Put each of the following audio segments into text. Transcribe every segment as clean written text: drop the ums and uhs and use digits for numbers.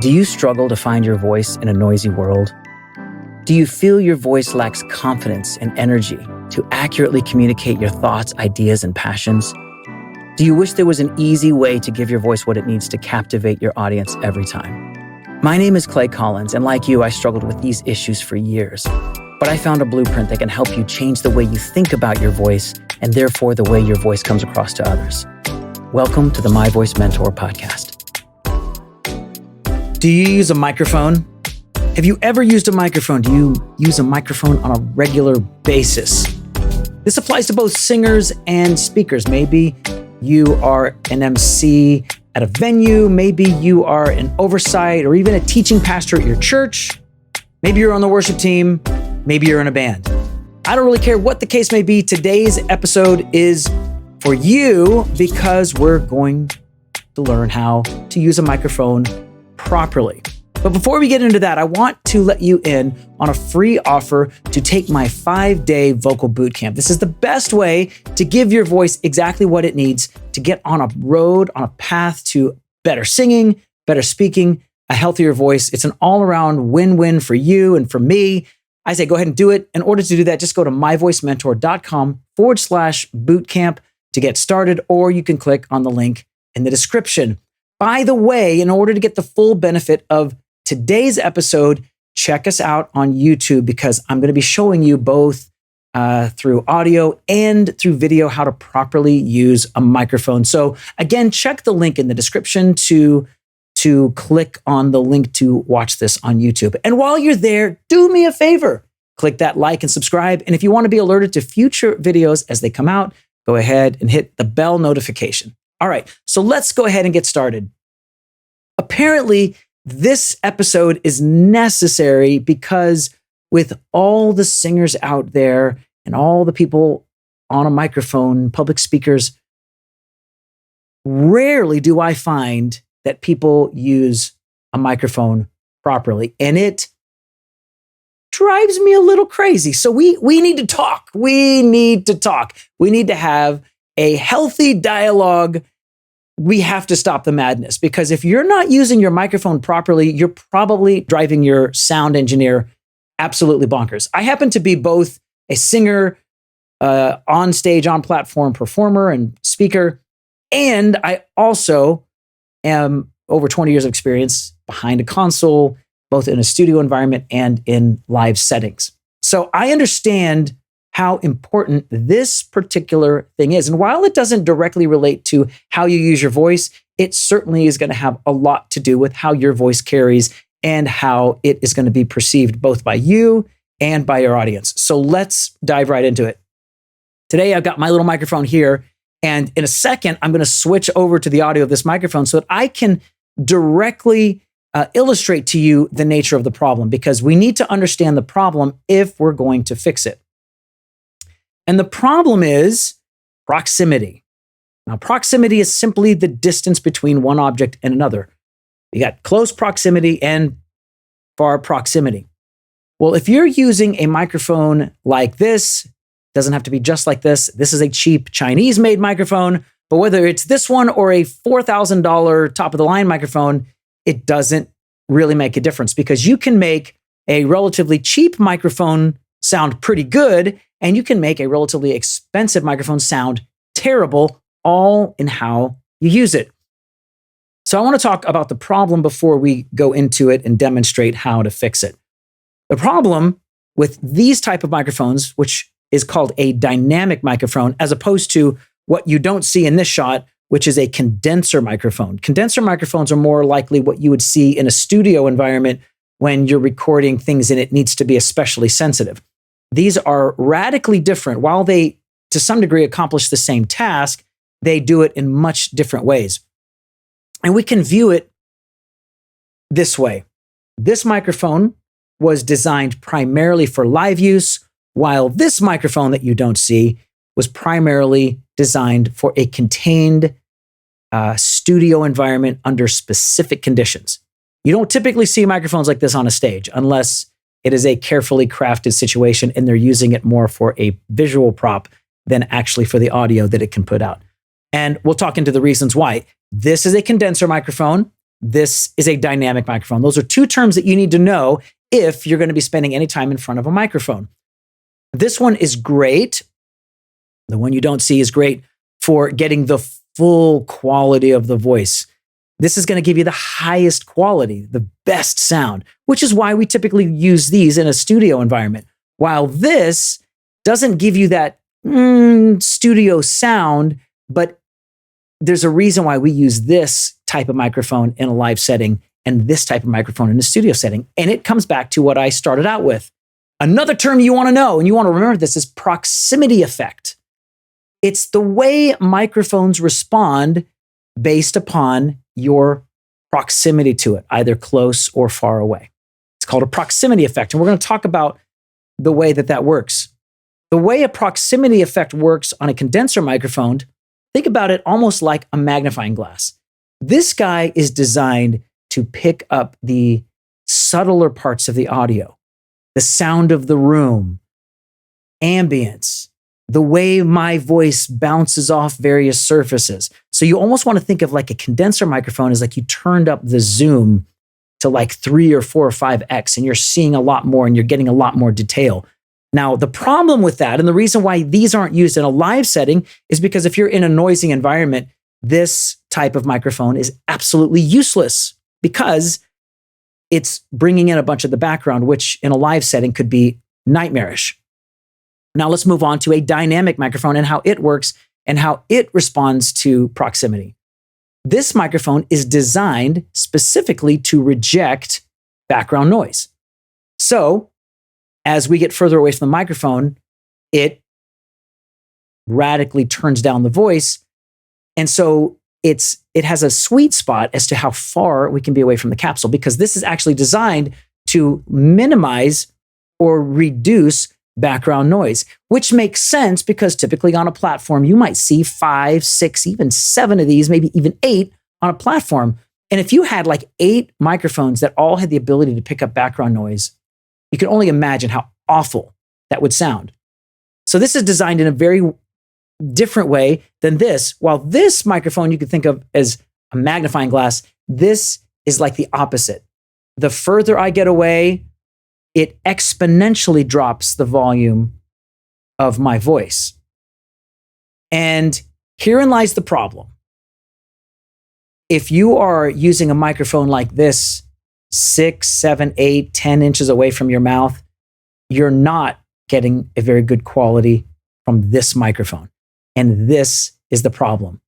Do you struggle to find your voice in a noisy world? Do you feel your voice lacks confidence and energy to accurately communicate your thoughts, ideas, and passions? Do you wish there was an easy way to give your voice what it needs to captivate your audience every time? My name is Clay Collins, and like you, I struggled with these issues for years. But I found a blueprint that can help you change the way you think about your voice and therefore the way your voice comes across to others. Welcome to the My Voice Mentor podcast. Do you use a microphone? Have you ever used a microphone? Do you use a microphone on a regular basis? This applies to both singers and speakers. Maybe you are an MC at a venue. Maybe you are an oversight or even a teaching pastor at your church. Maybe you're on the worship team. Maybe you're in a band. I don't really care what the case may be. Today's episode is for you because we're going to learn how to use a microphone properly. But before we get into that, I want to let you in on a free offer to take my 5-day vocal boot camp. This is the best way to give your voice exactly what it needs to get on a road, on a path to better singing, better speaking, a healthier voice. It's an all-around win-win for you and for me. I say go ahead and do it. In order to do that, just go to myvoicementor.com/bootcamp to get started, or you can click on the link in the description. By the way, in order to get the full benefit of today's episode, check us out on YouTube because I'm going to be showing you both through audio and through video how to properly use a microphone. So again, check the link in the description to click on the link to watch this on YouTube. And while you're there, do me a favor, click that like and subscribe. And if you want to be alerted to future videos as they come out, go ahead and hit the bell notification. All right, so let's go ahead and get started. Apparently, this episode is necessary because with all the singers out there and all the people on a microphone, public speakers, rarely do I find that people use a microphone properly. And it drives me a little crazy. So we need to talk. We need to talk. We need to have a healthy dialogue. We have to stop the madness because if you're not using your microphone properly, you're probably driving your sound engineer absolutely bonkers. I happen to be both a singer, on stage, on platform performer and speaker, and I also am over 20 years of experience behind a console, both in a studio environment and in live settings. So I understand how important this particular thing is. And while it doesn't directly relate to how you use your voice, it certainly is going to have a lot to do with how your voice carries and how it is going to be perceived both by you and by your audience. So let's dive right into it. Today, I've got my little microphone here. And in a second, I'm going to switch over to the audio of this microphone so that I can directly illustrate to you the nature of the problem, because we need to understand the problem if we're going to fix it. And the problem is proximity. Now, proximity is simply the distance between one object and another. You got close proximity and far proximity. Well, if you're using a microphone like this, doesn't have to be just like this. This is a cheap Chinese-made microphone, but whether it's this one or a $4,000 top-of-the-line microphone, it doesn't really make a difference because you can make a relatively cheap microphone sound pretty good, and you can make a relatively expensive microphone sound terrible, all in how you use it. So I want to talk about the problem before we go into it and demonstrate how to fix it. The problem with these type of microphones, which is called a dynamic microphone, as opposed to what you don't see in this shot, which is a condenser microphone. Condenser microphones are more likely what you would see in a studio environment when you're recording things and it needs to be especially sensitive. These are radically different. While they, to some degree, accomplish the same task, they do it in much different ways. And we can view it this way. This microphone was designed primarily for live use, while this microphone that you don't see was primarily designed for a contained studio environment under specific conditions. You don't typically see microphones like this on a stage unless it is a carefully crafted situation and they're using it more for a visual prop than actually for the audio that it can put out. And we'll talk into the reasons why. This is a condenser microphone. this is a dynamic microphone. Those are two terms that you need to know if you're going to be spending any time in front of a microphone. This one is great. The one you don't see is great for getting the full quality of the voice. This is going to give you the highest quality, the best sound, which is why we typically use these in a studio environment. While this doesn't give you that studio sound, but there's a reason why we use this type of microphone in a live setting and this type of microphone in a studio setting. And it comes back to what I started out with. Another term you want to know, and you want to remember this, is proximity effect. It's the way microphones respond based upon your proximity to it, either close or far away. It's called a proximity effect. And we're going to talk about the way that works. The way a proximity effect works on a condenser microphone, think about it almost like a magnifying glass. This guy is designed to pick up the subtler parts of the audio, the sound of the room, ambience, the way my voice bounces off various surfaces. So you almost want to think of like a condenser microphone as like you turned up the zoom to like 3 or 4 or 5x, and you're seeing a lot more and you're getting a lot more detail. Now, the problem with that, and the reason why these aren't used in a live setting, is because if you're in a noisy environment, this type of microphone is absolutely useless because it's bringing in a bunch of the background, which in a live setting could be nightmarish. Now let's move on to a dynamic microphone and how it works and how it responds to proximity. This microphone is designed specifically to reject background noise. So as we get further away from the microphone, it radically turns down the voice. And so it has a sweet spot as to how far we can be away from the capsule, because this is actually designed to minimize or reduce background noise, which makes sense because typically on a platform, you might see 5, 6, even 7 of these, maybe even 8 on a platform. And if you had like 8 microphones that all had the ability to pick up background noise, you can only imagine how awful that would sound. So this is designed in a very different way than this. While this microphone you could think of as a magnifying glass, this is like the opposite. The further I get away, it exponentially drops the volume of my voice. And herein lies the problem. If you are using a microphone like this, 6, 7, 8, 10 inches away from your mouth, you're not getting a very good quality from this microphone. And this is the problem.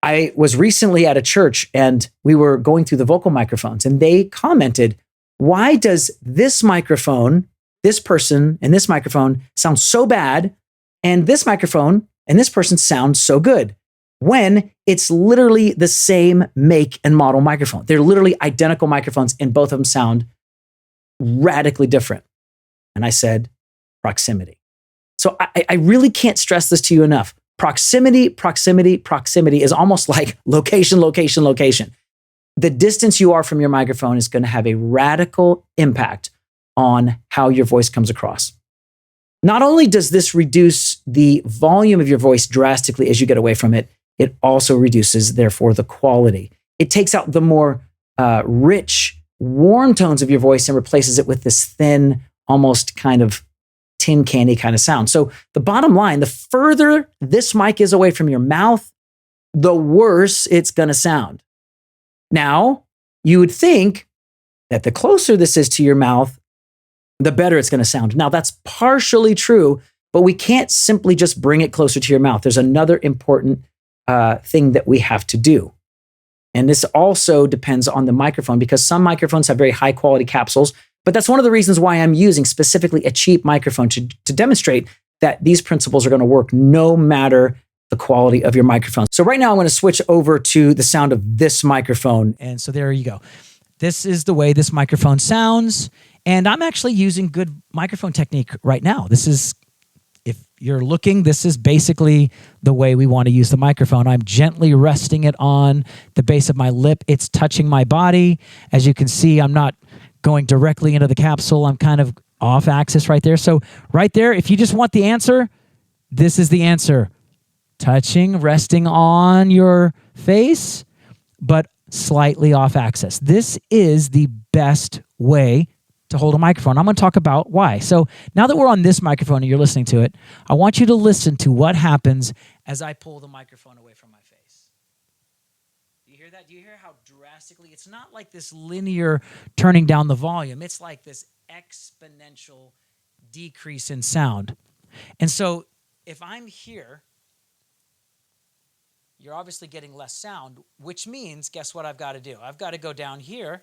I was recently at a church and we were going through the vocal microphones, and they commented, why does this microphone, this person and this microphone sound so bad, and this microphone and this person sound so good, when it's literally the same make and model microphone? They're literally identical microphones and both of them sound radically different. And I said, proximity. So I really can't stress this to you enough. Proximity, proximity, proximity is almost like location, location, location. The distance you are from your microphone is going to have a radical impact on how your voice comes across. Not only does this reduce the volume of your voice drastically as you get away from it, it also reduces, therefore, the quality. It takes out the more rich, warm tones of your voice and replaces it with this thin, almost kind of tin candy kind of sound. So the bottom line, the further this mic is away from your mouth, the worse it's going to sound. Now, you would think that the closer this is to your mouth, the better it's going to sound. Now, that's partially true, but we can't simply just bring it closer to your mouth. There's another important thing that we have to do. And this also depends on the microphone, because some microphones have very high quality capsules. But that's one of the reasons why I'm using specifically a cheap microphone to demonstrate that these principles are going to work no matter the quality of your microphone. So right now I'm going to switch over to the sound of this microphone. And so there you go. This is the way this microphone sounds. And I'm actually using good microphone technique right now. This is, if you're looking, this is basically the way we want to use the microphone. I'm gently resting it on the base of my lip. It's touching my body. As you can see, I'm not going directly into the capsule. I'm kind of off axis right there. So right there, if you just want the answer, this is the answer. Touching, resting on your face, but slightly off axis. This is the best way to hold a microphone. I'm going to talk about why. So now that we're on this microphone and you're listening to it, I want you to listen to what happens as I pull the microphone away from my face. Do you hear that? Do you hear how drastically? It's not like this linear turning down the volume. It's like this exponential decrease in sound. And so if I'm here, you're obviously getting less sound, which means, guess what I've got to do? I've got to go down here,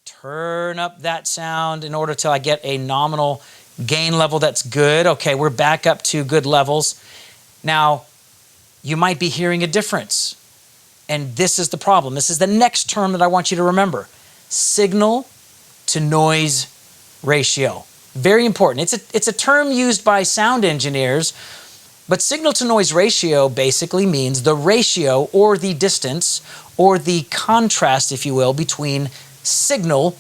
turn up that sound in order till I get a nominal gain level that's good. Okay, we're back up to good levels. Now, you might be hearing a difference. And this is the problem. This is the next term that I want you to remember. Signal to noise ratio. Very important. It's a term used by sound engineers, but signal to noise ratio basically means the ratio or the distance or the contrast, if you will, between signal,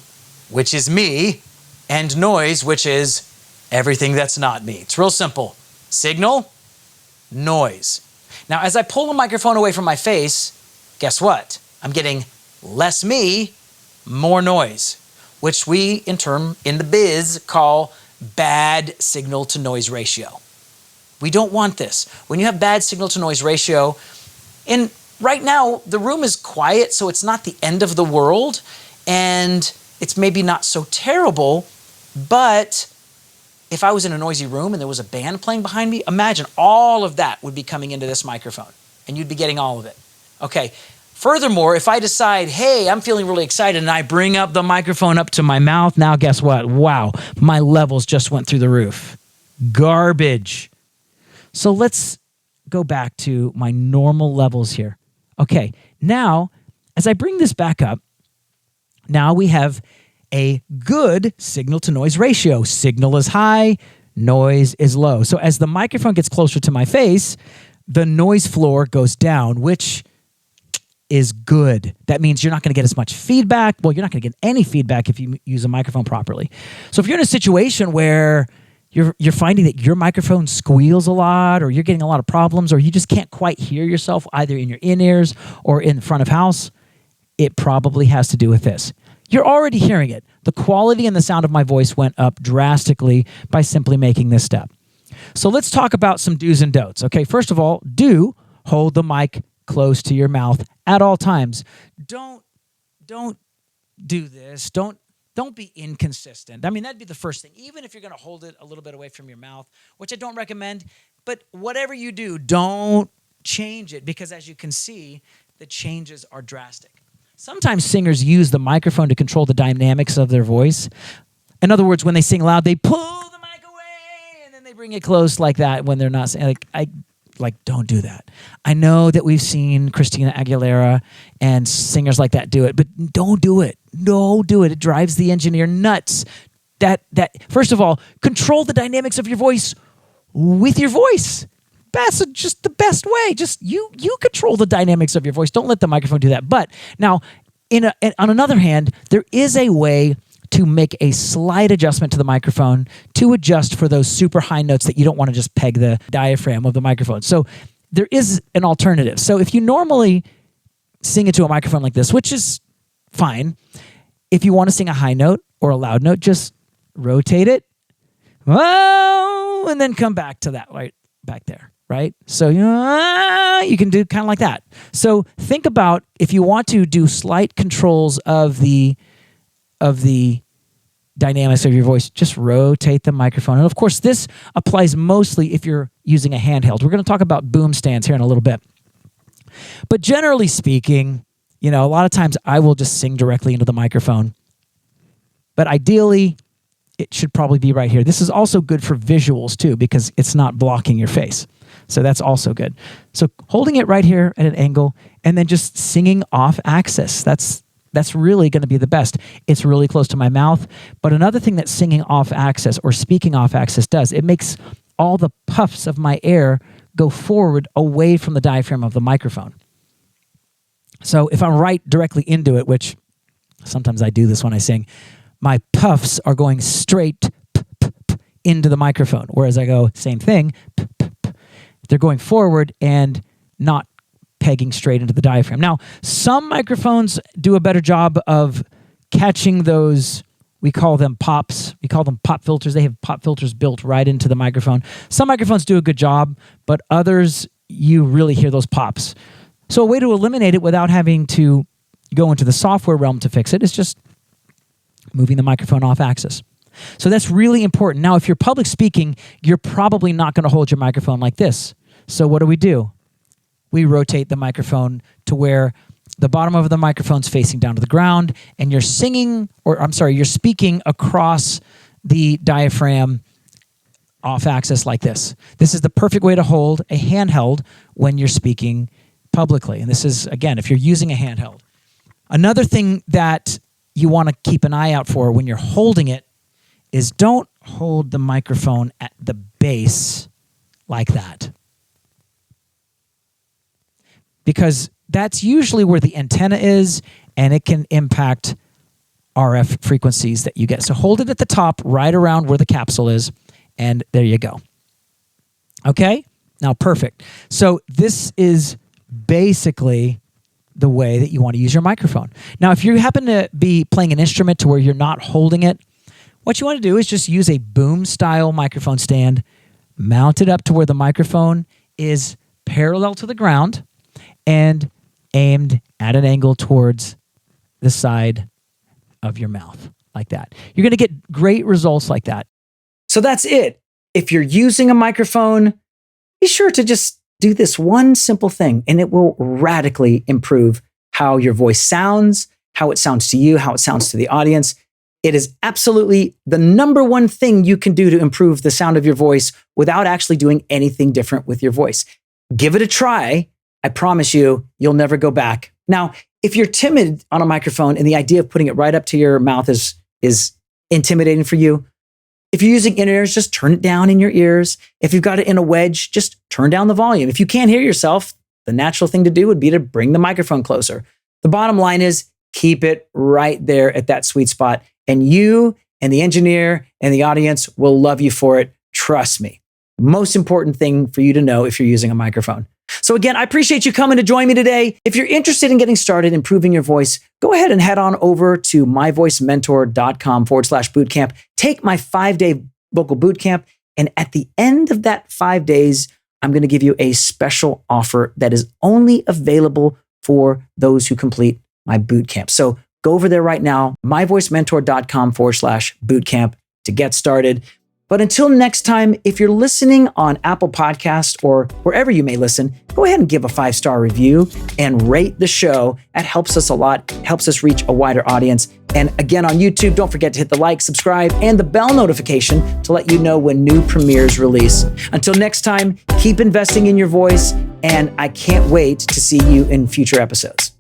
which is me, and noise, which is everything that's not me. It's real simple. Signal, noise. Now, as I pull the microphone away from my face, guess what? I'm getting less me, more noise, which we in the biz call bad signal to noise ratio. We don't want this. When you have bad signal to noise ratio, and right now the room is quiet, so it's not the end of the world, and it's maybe not so terrible, but if I was in a noisy room and there was a band playing behind me, imagine all of that would be coming into this microphone, and you'd be getting all of it. Okay. Furthermore, if I decide, hey, I'm feeling really excited, and I bring up the microphone up to my mouth, now guess what? Wow, my levels just went through the roof. Garbage. So let's go back to my normal levels here. Okay, now, as I bring this back up, now we have a good signal-to-noise ratio. Signal is high, noise is low. So as the microphone gets closer to my face, the noise floor goes down, which is good. That means you're not going to get as much feedback. Well, you're not going to get any feedback if you use a microphone properly. So if you're in a situation where you're finding that your microphone squeals a lot, or you're getting a lot of problems, or you just can't quite hear yourself either in your in-ears or in front of house, it probably has to do with this. You're already hearing it. The quality and the sound of my voice went up drastically by simply making this step. So let's talk about some do's and don'ts. Okay, first of all, do hold the mic close to your mouth at all times. Don't do this. Don't be inconsistent. I mean, that'd be the first thing. Even if you're going to hold it a little bit away from your mouth, which I don't recommend, but whatever you do, don't change it, because as you can see, the changes are drastic. Sometimes singers use the microphone to control the dynamics of their voice. In other words, when they sing loud, they pull the mic away and then they bring it close like that when they're not saying, don't do that. I know that we've seen Christina Aguilera and singers like that do it, but don't do it. Don't do it. It drives the engineer nuts. That first of all, control the dynamics of your voice with your voice. That's just the best way. Just you control the dynamics of your voice. Don't let the microphone do that. But now, on another hand, there is a way to make a slight adjustment to the microphone to adjust for those super high notes that you don't want to just peg the diaphragm of the microphone. So there is an alternative. So if you normally sing into a microphone like this, which is fine, if you want to sing a high note or a loud note, just rotate it, and then come back to that right back there, right? So you can do kind of like that. So think about, if you want to do slight controls of the dynamics of your voice, just rotate the microphone. And of course, this applies mostly if you're using a handheld. We're going to talk about boom stands here in a little bit. But generally speaking, a lot of times I will just sing directly into the microphone. But ideally, it should probably be right here. This is also good for visuals too, because it's not blocking your face. So that's also good. So holding it right here at an angle and then just singing off axis. That's really going to be the best. It's really close to my mouth. But another thing that singing off axis or speaking off axis does, it makes all the puffs of my air go forward away from the diaphragm of the microphone. So if I'm right directly into it, which sometimes I do this when I sing, my puffs are going straight into the microphone. Whereas I go, same thing, they're going forward and not pegging straight into the diaphragm. Now, some microphones do a better job of catching those. We call them pops. We call them pop filters. They have pop filters built right into the microphone. Some microphones do a good job, but others, you really hear those pops. So a way to eliminate it without having to go into the software realm to fix it is just moving the microphone off axis. So that's really important. Now, if you're public speaking, you're probably not going to hold your microphone like this. So what do? We rotate the microphone to where the bottom of the microphone's facing down to the ground, and you're speaking across the diaphragm off axis like this. This is the perfect way to hold a handheld when you're speaking publicly. And this is, again, if you're using a handheld. Another thing that you want to keep an eye out for when you're holding it is don't hold the microphone at the base like that. Because that's usually where the antenna is, and it can impact RF frequencies that you get. So hold it at the top, right around where the capsule is, and there you go. Okay? Now, perfect. So this is basically the way that you want to use your microphone. Now, if you happen to be playing an instrument to where you're not holding it, what you want to do is just use a boom-style microphone stand, mount it up to where the microphone is parallel to the ground, and aimed at an angle towards the side of your mouth, like that. You're going to get great results like that. So that's it. If you're using a microphone, be sure to just do this one simple thing, and it will radically improve how your voice sounds, how it sounds to you, how it sounds to the audience. It is absolutely the number one thing you can do to improve the sound of your voice without actually doing anything different with your voice. Give it a try. I promise you, you'll never go back. Now, if you're timid on a microphone and the idea of putting it right up to your mouth is intimidating for you, if you're using in-ears, just turn it down in your ears. If you've got it in a wedge, just turn down the volume. If you can't hear yourself, the natural thing to do would be to bring the microphone closer. The bottom line is keep it right there at that sweet spot, and you and the engineer and the audience will love you for it. Trust me. Most important thing for you to know if you're using a microphone. So again, I appreciate you coming to join me today. If you're interested in getting started improving your voice, go ahead and head on over to myvoicementor.com/bootcamp. Take my 5-day vocal bootcamp. And at the end of that 5 days, I'm going to give you a special offer that is only available for those who complete my bootcamp. So go over there right now, myvoicementor.com/bootcamp to get started. But until next time, if you're listening on Apple Podcasts or wherever you may listen, go ahead and give a 5-star review and rate the show. That helps us a lot, helps us reach a wider audience. And again, on YouTube, don't forget to hit the like, subscribe, and the bell notification to let you know when new premieres release. Until next time, keep investing in your voice, and I can't wait to see you in future episodes.